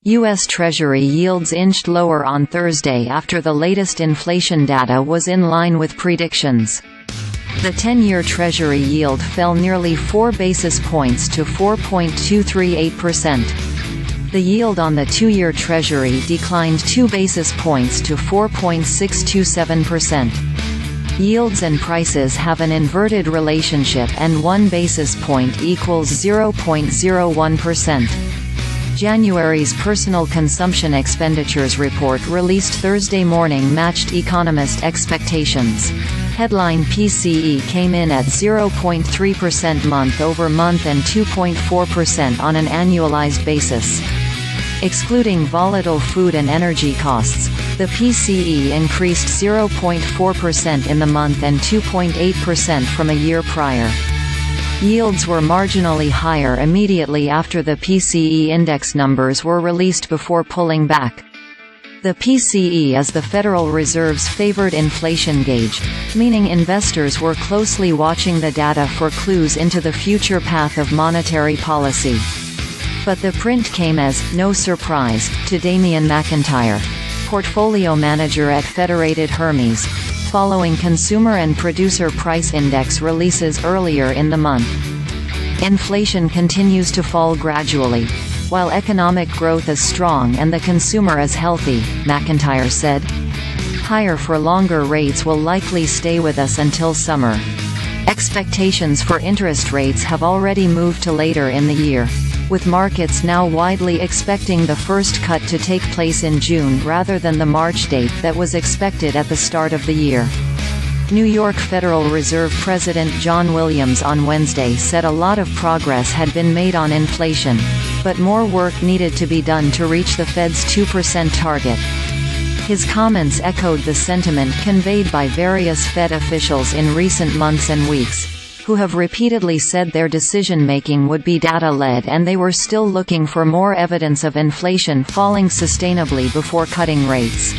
U.S. Treasury yields inched lower on Thursday after the latest inflation data was in line with predictions. The 10-year Treasury yield fell nearly 4 basis points to 4.238%. The yield on the 2-year Treasury declined 2 basis points to 4.627%. Yields and prices have an inverted relationship and 1 basis point equals 0.01%. January's personal consumption expenditures report released Thursday morning matched economist expectations. Headline PCE came in at 0.3% month-over-month and 2.4% on an annualized basis. Excluding volatile food and energy costs, the PCE increased 0.4% in the month and 2.8% from a year prior. Yields were marginally higher immediately after the PCE index numbers were released before pulling back. The PCE is the Federal Reserve's favored inflation gauge, meaning investors were closely watching the data for clues into the future path of monetary policy. But the print came as no surprise to Damian McIntyre, portfolio manager at Federated Hermes, following consumer and producer price index releases earlier in the month. Inflation continues to fall gradually, while economic growth is strong and the consumer is healthy, McIntyre said. Higher for longer rates will likely stay with us until summer. Expectations for interest rates have already moved to later in the year, with markets now widely expecting the first cut to take place in June rather than the March date that was expected at the start of the year. New York Federal Reserve President John Williams on Wednesday said a lot of progress had been made on inflation, but more work needed to be done to reach the Fed's 2% target. His comments echoed the sentiment conveyed by various Fed officials in recent months and weeks, who have repeatedly said their decision-making would be data-led and they were still looking for more evidence of inflation falling sustainably before cutting rates.